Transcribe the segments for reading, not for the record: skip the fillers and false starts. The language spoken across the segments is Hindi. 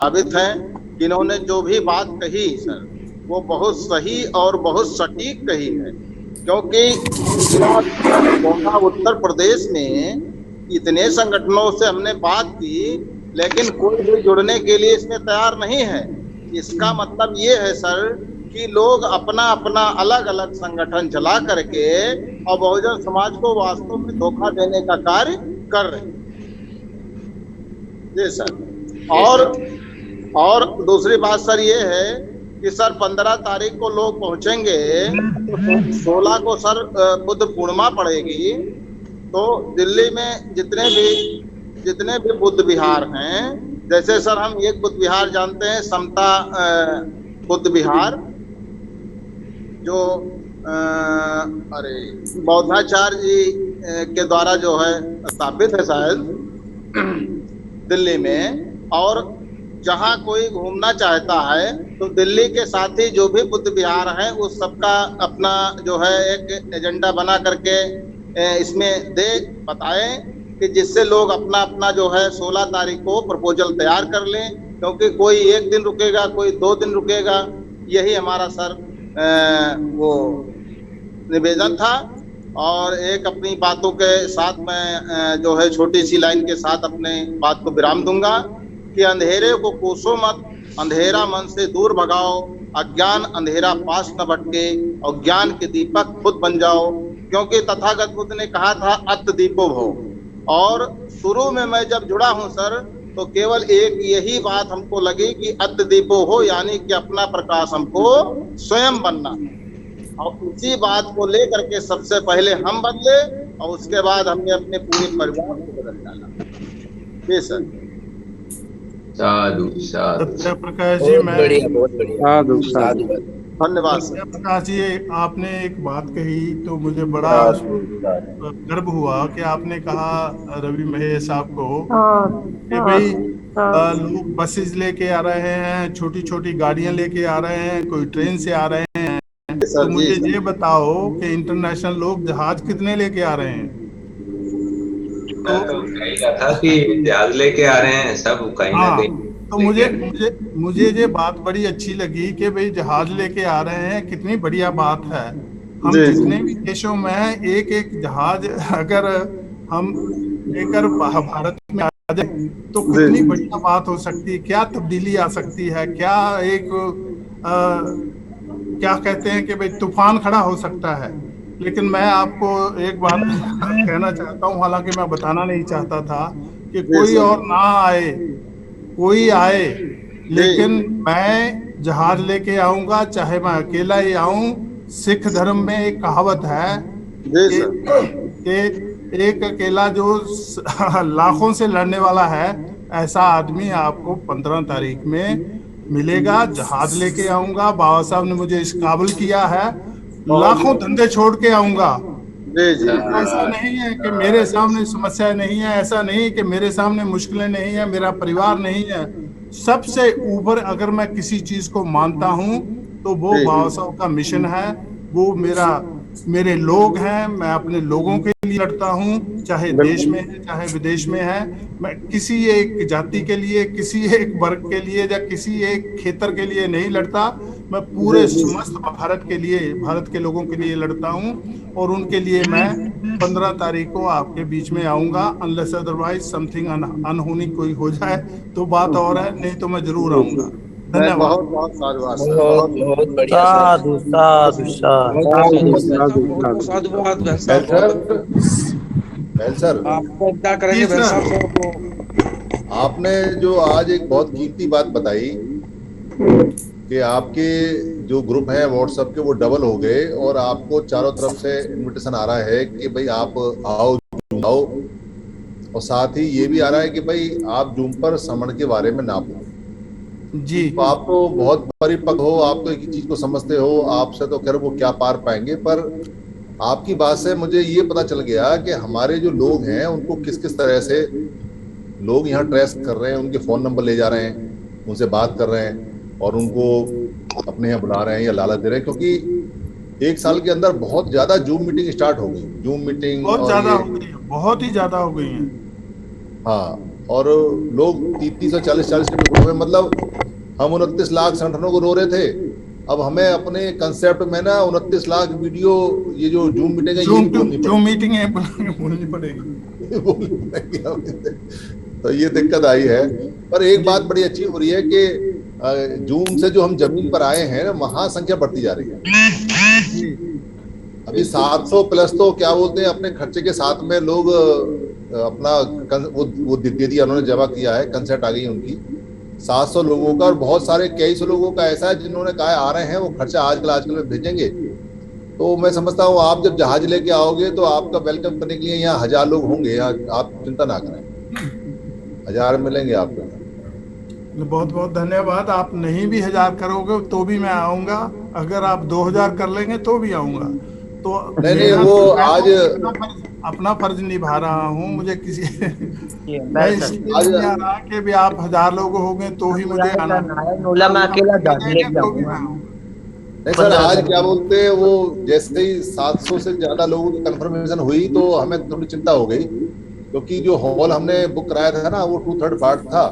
साबित है कि इन्होंने जो भी बात कही सर, वो बहुत सही और बहुत सटीक कही है। क्योंकि उत्तर प्रदेश में इतने संगठनों से हमने बात की, लेकिन कोई भी जुड़ने के लिए इसमें तैयार नहीं है। इसका मतलब ये है सर कि लोग अपना अपना अलग अलग संगठन चला करके और बहुजन समाज को वास्तव में धोखा देने का कार्य कर रहे हैं। जी सर। और दूसरी बात सर ये है कि सर 15 तारीख को लोग पहुंचेंगे, तो 16 को सर बुद्ध पूर्णिमा पड़ेगी। तो दिल्ली में जितने भी बुद्ध विहार हैं, जैसे सर हम एक बुद्ध विहार जानते हैं, समता बुद्ध विहार, जो अरे बौद्धाचार्य जी के द्वारा जो है स्थापित है शायद दिल्ली में। और जहां कोई घूमना चाहता है तो दिल्ली के साथ ही जो भी बुद्ध विहार है उस सबका अपना जो है एक एजेंडा बना करके इसमें दे बताएं कि जिससे लोग अपना अपना जो है 16 तारीख को प्रपोजल तैयार कर लें। क्योंकि कोई एक दिन रुकेगा, कोई 2 दिन रुकेगा। यही हमारा सर वो निवेदन था। और एक अपनी बातों के साथ मैं जो है छोटी सी लाइन के साथ अपने बात को विराम दूंगा कि अंधेरे को कोसो मत, अंधेरा मन से दूर भगाओ, अज्ञान अंधेरा पास न भटके और ज्ञान के दीपक खुद बन जाओ। क्योंकि तथागत बुद्ध ने कहा था अत्त दीपो भव। और शुरू में मैं जब जुड़ा हूं सर, तो केवल एक यही बात हमको लगी कि अत्त दीपो हो, यानी कि अपना प्रकाश हमको स्वयं बनना। और उसी बात को लेकर के सबसे पहले हम बदले और उसके बाद हमने अपने पूरे परिवार को बदल डाला। जी सर। साधु साधु। सत्यप्रकाश जी, मैं बहुत बढ़िया धन्यवाद सर। सत्यप्रकाश जी, आपने एक बात कही तो मुझे बड़ा गर्व हुआ कि आपने कहा रवि महेश साहब को कि भाई लोग बसेस लेके आ रहे हैं, छोटी छोटी गाड़ियां लेके आ रहे हैं, कोई ट्रेन से आ रहे हैं। तो मुझे ये बताओ कि इंटरनेशनल लोग जहाज कितने लेके आ रहे हैं? तो कही रहा था कि जहाज लेके आ रहे हैं सब कहीं ना कहीं। तो मुझे मुझे मुझे ये बात बड़ी अच्छी लगी कि भाई जहाज लेके आ रहे हैं, कितनी बढ़िया बात है। हम जितने भी देशों में हैं, एक एक जहाज अगर हम लेकर भारत में आ जाए तो कितनी बढ़िया बात हो सकती है, क्या तब्दीली आ सकती है, क्या एक क्या कहते हैं कि भाई तूफान खड़ा हो सकता है। लेकिन मैं आपको एक बात कहना चाहता हूँ, हालांकि मैं बताना नहीं चाहता था कि कोई और ना आए, कोई आए, लेकिन मैं जहाज लेके आऊंगा, चाहे मैं अकेला ही आऊं। सिख धर्म में एक कहावत है कि एक अकेला जो लाखों से लड़ने वाला है, ऐसा आदमी आपको 15 तारीख में मिलेगा। जहाज लेके आऊंगा, बाबा साहब ने मुझे इस काबिल किया है, लाखों धंधे छोड़ के आऊंगा। ऐसा नहीं है कि मेरे सामने समस्याएं नहीं है, ऐसा नहीं कि मेरे सामने मुश्किलें नहीं है, मेरा परिवार नहीं है। सबसे ऊपर अगर मैं किसी चीज को मानता हूं तो वो बाबा साहब का मिशन है, वो मेरे लोग हैं। मैं अपने लोगों के लिए लड़ता हूं, चाहे देश में है चाहे विदेश में है। मैं किसी एक जाति के लिए, किसी एक वर्ग के लिए या किसी एक क्षेत्र के लिए नहीं लड़ता। मैं पूरे समस्त भारत के लिए, भारत के लोगों के लिए लड़ता हूं। और उनके लिए मैं 15 तारीख को आपके बीच में आऊंगा। अनलेस अदरवाइज समथिंग अनहोनी कोई हो जाए तो बात और है, नहीं तो मैं जरूर आऊंगा। धन्यवाद। बहुत बहुत साधुवाद सर। बहुत बढ़िया साधु साधु साधुवाद सर। आपको क्या करेंगे आपने जो आज एक बहुत कीमती बात बताई कि आपके जो ग्रुप हैं व्हाट्सएप के वो डबल हो गए और आपको चारों तरफ से इनविटेशन आ रहा है कि भाई आप आओ आओ, और साथ ही ये भी आ रहा है कि भाई आप जूम पर समण के बारे में ना बोलो जी। तो आप तो बहुत परिपक्व हो, आप तो एक चीज को समझते हो, आपसे तो खैर वो क्या पार पाएंगे। पर आपकी बात से मुझे ये पता चल गया कि हमारे जो लोग हैं उनको किस किस तरह से लोग यहाँ ट्रेस कर रहे हैं, उनके फोन नंबर ले जा रहे हैं, उनसे बात कर रहे हैं और उनको अपने यहाँ बुला रहे हैं या लालच दे रहे हैं। क्योंकि एक साल के अंदर बहुत ज्यादा जूम मीटिंग स्टार्ट हो गई, जूम मीटिंग बहुत ज्यादा हो गई है, बहुत ही ज्यादा हो गई है। हाँ, और लोग 30 और 40 के ग्रुप में, मतलब हम 29 लाख संगठनों को रो रहे थे, अब हमें अपने कंसेप्ट में ना 29 लाख वीडियो, ये जो जूम मीटिंग है, ये जूम मीटिंग है बोलनी पड़ेगी तो ये दिक्कत आई है। पर एक बात बड़ी अच्छी हो रही है कि जूम से जो हम जमीन पर आए हैं वहां संख्या बढ़ती जा रही है। अभी 700 प्लस तो क्या बोलते हैं अपने खर्चे के साथ में लोग अपना वो दे दिया, उन्होंने जमा किया है, कंसेंट आ गई उनकी 700 लोगों का, और बहुत सारे कई सौ लोगों का ऐसा है जिन्होंने कहा आ रहे हैं, वो खर्चा आजकल में भेजेंगे। तो मैं समझता हूँ आप जब जहाज लेके आओगे तो आपका वेलकम करने के लिए यहाँ 1000 लोग होंगे, यहाँ आप चिंता ना करें, 1000 मिलेंगे आपको। बहुत बहुत धन्यवाद। आप नहीं भी 1000 करोगे तो भी मैं आऊंगा, अगर आप 2000 कर लेंगे तो भी आऊंगा। तो नहीं वो आज अपना फर्ज निभा रहा हूँ, मुझे किसी मैं इसलिए नहीं आ रहा कि भी आप 1000 लोग होंगे तो ही मुझे आना, मैं अकेला जाऊंगा। नहीं सर, आज क्या बोलते हैं वो जैसे ही 700 से ज्यादा लोगों की कंफर्मेशन हुई तो हमें थोड़ी चिंता हो गई, क्योंकि जो हॉल हमने बुक कराया था ना वो 2/3 पार्ट था।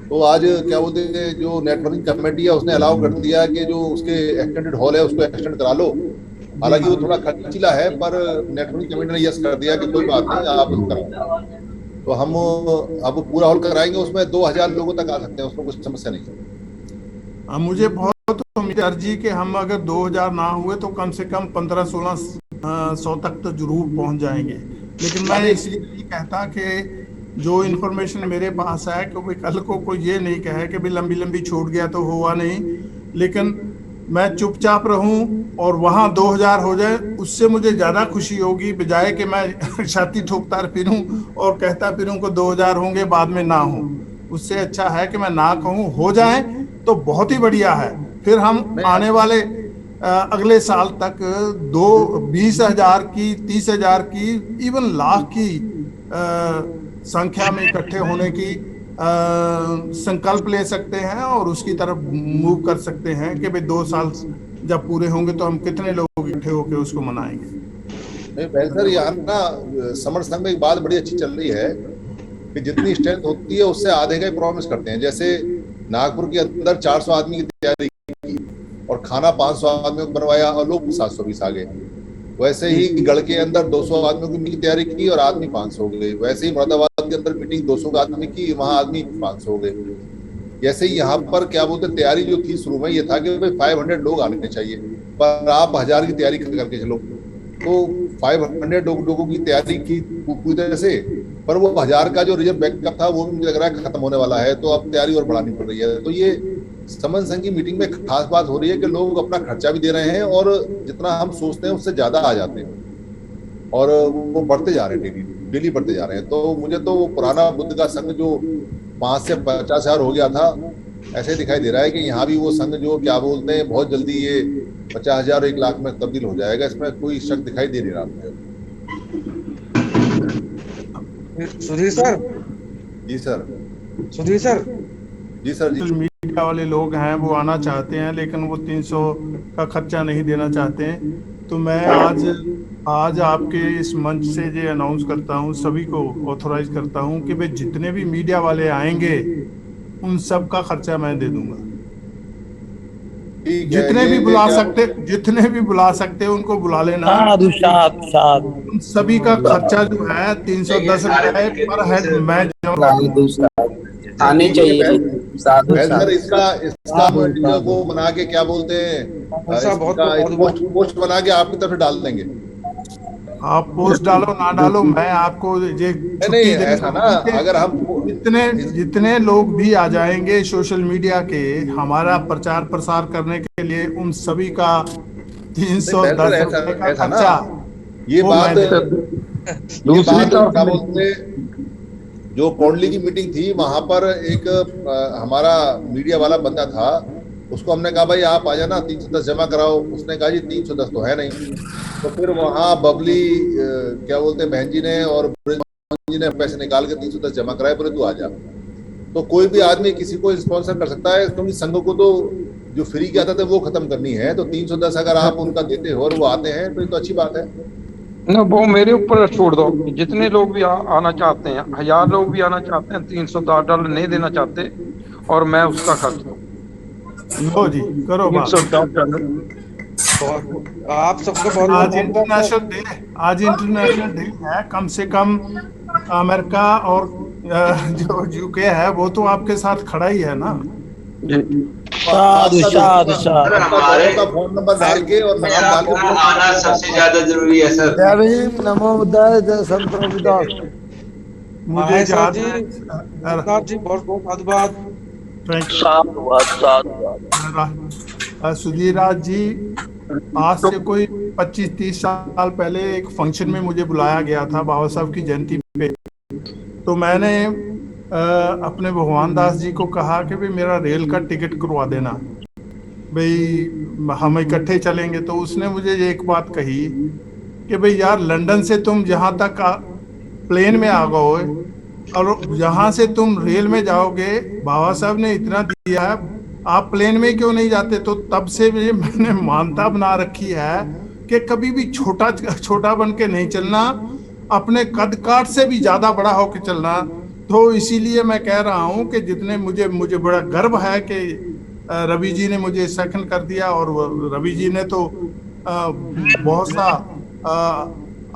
तो आज क्या बोलते हैं जो नेटवर्किंग कमेटी है उसने अलाउ कर दिया कि जो उसके एक्सटेंडेड हॉल है उसको एक्सटेंड करा लो। हालांकि वो थोड़ा खर्चीला है, पर नेटवर्किंग कमेटी ने यस कर दिया कि कोई बात नहीं, आप कराओ। तो हम अब पूरा हॉल कराएंगे, उसमें 2000 लोगों तक आ सकते हैं, उसमें कुछ समस्या नहीं है। मुझे बहुत उम्मीद अर्जी कि हम अगर 2000 ना हुए तो कम से कम 1500-1600 तक तो जरूर पहुंच जाएंगे। लेकिन मैं इसलिए नहीं कहता कि जो इन्फॉर्मेशन मेरे पास है कि कल को कोई ये नहीं कहे कि भाई लंबी लंबी छूट गया तो हुआ नहीं, लेकिन मैं चुपचाप रहूं और वहां 2000 हो जाए, उससे मुझे ज्यादा खुशी होगी, बजाय कि मैं छाती ठोकता फिरूं और कहता फिरूं को 2000 होंगे बाद में ना हो। उससे अच्छा है कि मैं ना कहूं, हो जाए तो बहुत ही बढ़िया है। फिर हम आने वाले अगले साल तक 20,000 की, 30,000 की, इवन लाख की संख्या में इकट्ठे होने की संकल्प ले सकते हैं और उसकी तरफ मूव कर सकते हैं कि भाई 2 साल जब पूरे होंगे तो हम कितने लोग इकट्ठे होकर उसको मनाएंगे। नहीं सर, यहाँ ना समर संघ में एक बात बड़ी अच्छी चल रही है कि जितनी स्ट्रेंथ होती है उससे आधे का ही प्रॉमिस करते हैं। जैसे नागपुर के अंदर 400 आदमी की तैयारी की और खाना 500 आदमियों को बनवाया और लोग 720 आ गए। वैसे ही गढ़ के अंदर 200 आदमियों की तैयारी की और आदमी 500 हो गए। वैसे ही मुरादाबाद के अंदर मीटिंग 200 आदमी की, वहां आदमी 500 हो गए। जैसे ही यहाँ पर क्या बोलते तैयारी जो थी शुरू में ये था कि भाई 500 लोग आने चाहिए, पर आप 1000 की तैयारी करके चलो। तो 500 लोगों की तैयारी की पूरी तरह से, पर वो 1000 का जो रिजर्व बैकअप था वो भी मुझे लग रहा है खत्म होने वाला है, तो अब तैयारी और बढ़ानी पड़ रही है। तो ये समन संघ की मीटिंग में खास बात हो रही है कि लोग अपना खर्चा भी दे रहे हैं और जितना हम सोचते हैं उससे ज्यादा आ जाते हैं और वो बढ़ते जा रहे हैं, डेली बढ़ते जा रहे हैं। तो मुझे तो वो पुराना बुद्ध का संघ जो 5 से 50,000 हो गया था, ऐसे दिखाई दे रहा है कि यहाँ भी वो संघ जो क्या बोलते हैं बहुत जल्दी ये 50,000 1 लाख में तब्दील हो जाएगा, इसमें कोई शक दिखाई दे नहीं रहा मुझे। सुधीर सर। जी सर। सुधीर सर। जी सर। जी मीडिया वाले लोग हैं वो आना चाहते हैं लेकिन वो 300 का खर्चा नहीं देना चाहते हैं। तो मैं आज आपके इस मंच से ये अनाउंस करता हूँ, सभी को ऑथोराइज करता हूँ कि भाई जितने भी मीडिया वाले आएंगे उन सब का खर्चा मैं दे दूंगा। जितने भी बुला सकते उनको बुला लेना। उन सभी का खर्चा जो है 310 रुपए पर हेड मैं आने चाहिए। सर इसका वो बना के क्या बोलते हैं, पोस्ट बना के आपकी तरफ डाल देंगे। आप पोस्ट डालो ना डालो, मैं आपको ये नहीं ऐसा ना, अगर हम जितने लोग भी आ जाएंगे सोशल मीडिया के हमारा प्रचार प्रसार करने के लिए, उन सभी का 310 रुपए का खर्चा। ये बात क्या बोलते, जो कोंडली की मीटिंग थी वहां पर एक हमारा मीडिया वाला बंदा था, उसको हमने कहा भाई आप आ जाना 310 जमा कराओ। उसने कहा जी 310 तो है नहीं। तो फिर वहां बबली क्या बोलते हैं बहन जी ने और जी ने पैसे निकाल के 310 जमा कराए, बोले तू आ जा। तो कोई भी आदमी किसी को स्पॉन्सर कर सकता है, क्योंकि संघ को तो जो फ्री की आदत है वो खत्म करनी है। तो 310 अगर आप उनका देते हो और वो आते हैं तो ये तो अच्छी बात है। ना वो मेरे ऊपर छोड़ दो, जितने लोग भी आना चाहते हैं, 1000 लोग भी आना चाहते हैं, $310 नहीं देना चाहते और मैं उसका खर्च दूँ। लो जी, करो बात। $310। आप सबका बहुत आज बहुत इंटरनेशनल डे, आज इंटरनेशनल डे है। कम से कम अमेरिका और जो यूके है वो तो आपके साथ खड़ा ही है ना। साधु साधु साधु। हमारे का फोन नंबर डाल के और नाम डाल के आपका आना सबसे ज्यादा जरूरी है सर। जय भीम, नमो बुद्धाय, जय संत रविदास। मुझे है सर याद जी, है। नमस्कार जी, बहुत बहुत धन्यवाद। थैंक साधुवाद साधुवाद। यू सुधीर राज जी। आज से कोई 25-30 साल पहले एक फंक्शन में मुझे बुलाया गया था बाबा साहब की जयंती पे। तो मैंने अपने भगवान दास जी को कहा कि भाई मेरा रेल का टिकट करवा देना, भाई हम इकट्ठे चलेंगे। तो उसने मुझे एक बात कही कि भाई यार, लंदन से तुम जहाँ तक प्लेन में आ गए और यहाँ से तुम रेल में जाओगे, बाबा साहब ने इतना दिया है, आप प्लेन में क्यों नहीं जाते? तो तब से मैंने मानता बना रखी है कि कभी भी छोटा छोटा बन के नहीं चलना, अपने कद काठ से भी ज्यादा बड़ा होके चलना। तो इसीलिए मैं कह रहा हूँ कि जितने मुझे बड़ा गर्व है कि रवि जी ने मुझे सेकंड कर दिया। और रवि जी ने तो बहुत सा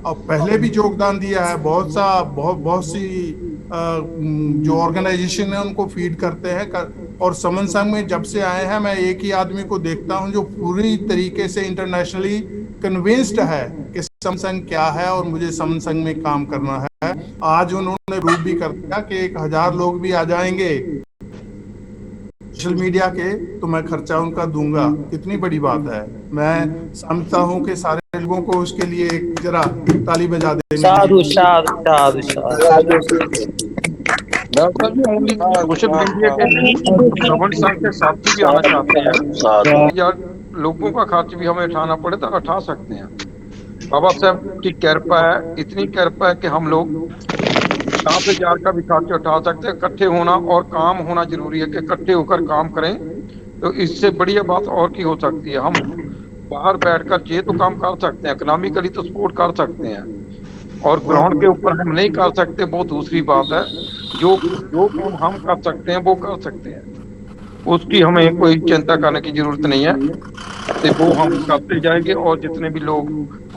पहले भी योगदान दिया है, बहुत सी जो ऑर्गेनाइजेशन है उनको फीड करते हैं। और समन संघ में जब से आए हैं, मैं एक ही आदमी को देखता हूं जो पूरी तरीके से इंटरनेशनली कन्विंस्ड है कि समन संघ क्या है और मुझे समन संघ में काम करना है। आज उन्होंने रूप भी कर दिया कि 1000 लोग भी आ जाएंगे सोशल मीडिया के, तो मैं खर्चा उनका दूंगा। कितनी बड़ी बात है। मैं समझता हूं कि सारे लोगों को उसके लिए एक जरा ताली बजा देंगे। साधु साधु साधु साधु। डॉक्टर जी ओनली सोशल मीडिया के समन संघ के साथी भी आना चाहते हैं, यार लोगों का खर्च भी हमें उठाना पड़े तो उठा सकते हैं। बाबा साहब की कृपा है, इतनी कृपा है कि हम लोग 7,000 का भी खर्च उठा सकते हैं। इकट्ठे होना और काम होना जरूरी है कि इकट्ठे होकर काम करें, तो इससे बढ़िया बात और की हो सकती है। हम बाहर बैठकर ये तो काम कर सकते हैं, इकोनॉमिकली तो सपोर्ट कर सकते हैं, और ग्राउंड के ऊपर हम नहीं कर सकते, वो दूसरी बात है। जो काम हम कर सकते हैं वो कर सकते हैं, उसकी हमें कोई चिंता करने की जरूरत नहीं है। तो वो हम करते जाएंगे, और जितने भी लोग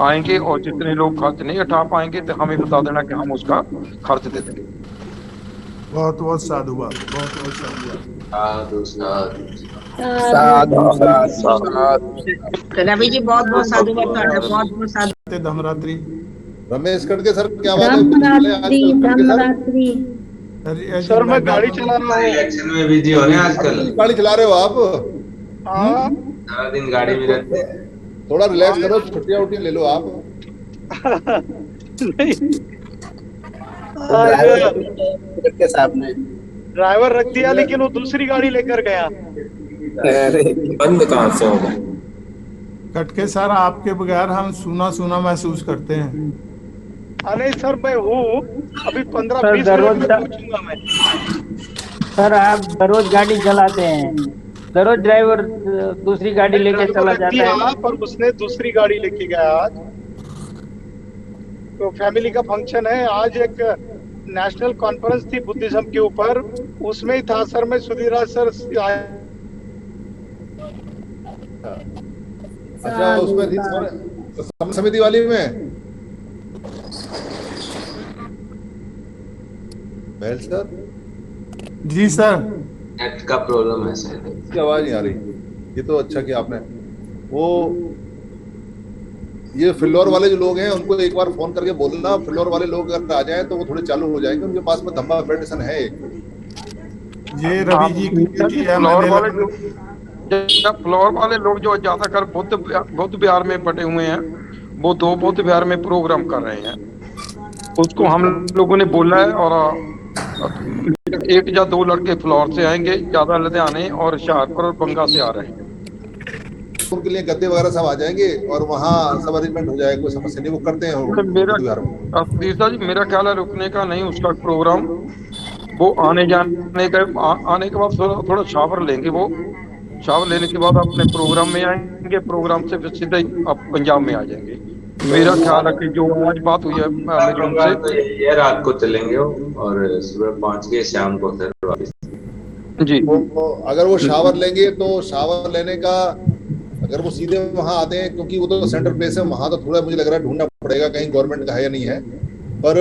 आएंगे और जितने लोग खर्च नहीं उठा पाएंगे तो हमें बता देना कि हम उसका खर्च दे देंगे। बहुत बहुत साधुवाद, बहुत बहुत साधुवाद। साधु साधु। रवि जी बहुत बहुत साधुवाद, बहुत बहुत साधु। धमरात्रि। रमेश कटके सर, क्या बात है? धमरात्रि। सर मैं गाड़ी चला रहा हूँ। इलेक्शन में बिजी हो रहे हैं आजकल। गाड़ी चला रहे हो आप? सारा दिन गाड़ी में रहते हैं। थोड़ा रिलैक्स करो, छुट्टियां उट्टियां ले लो आप। के सामने ड्राइवर रख दिया, लेकिन वो दूसरी गाड़ी लेकर गया। अरे बंद कहाँ से होगा? कटके सर, आपके बगैर हम सूना सूना महसूस करते हैं। नहीं सर, मैं हूँ अभी 15-20 मिनट में पहुंचूंगा मैं। सर आप दररोज गाड़ी चलाते हैं, दररोज ड्राइवर दूसरी गाड़ी लेके चला जाता है। पर उसने दूसरी गाड़ी लेके गया आज। तो फैमिली का फंक्शन है आज, एक नेशनल कॉन्फ्रेंस थी बुद्धिज्म के ऊपर, उसमें ही था सर। मैं सुधीराज सर आए। अच्छा, उसमें थी समिति वाली में। महल सर जी सर, नेट का प्रॉब्लम है सर, इसकी आवाज नहीं आ रही। ये तो अच्छा कि आपने वो ये फ्लोर वाले जो लोग हैं उनको एक बार फोन करके बोलना, फ्लोर वाले लोग अगर आ जाएं तो वो थोड़े चालू हो जाएंगे। उनके पास में धम्मा फेडरेशन है। ये रवि जी की ड्यूटी है। फ्लोर वाले लोग जो ज्यादातर बुद्ध विहार में बटे हुए हैं, वो 2 बुद्ध विहार में प्रोग्राम कर रहे हैं। उसको हम लोगों ने बोला है, और 1 या 2 लड़के फ्लोर से आएंगे, ज्यादा लुधियाने और हुशियारपुर और बंगा से आ रहे हैं। उनके लिए गद्दे वगैरह सब आ जाएंगे और वहाँ सब अरेंजमेंट हो जाएगा, कोई समस्या नहीं। वो करते हैं मेरा जी मेरा ख्याल है रुकने का नहीं, उसका प्रोग्राम वो आने जाने का आने के बाद थोड़ा शावर लेंगे। वो शावर लेने के बाद अपने प्रोग्राम में आएंगे, प्रोग्राम से फिर सीधे आप पंजाब में आ जाएंगे। मेरा ख्याल है कि जो आज बात हुई है मेरी उनसे, तो ये रात को चलेंगे और सुबह पहुंच के शाम को फिर वापस। जी अगर वो शावर लेंगे तो शावर लेने का, अगर वो सीधे वहां आते हैं, क्योंकि वो तो सेंट्रल प्लेस है, वहां तो थोड़ा मुझे लग रहा है ढूंढना पड़ेगा कहीं गवर्नमेंट का है या नहीं है, पर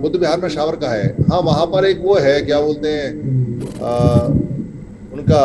बुद्ध विहार में शावर का है। हाँ, वहां पर एक वो है, क्या बोलते हैं उनका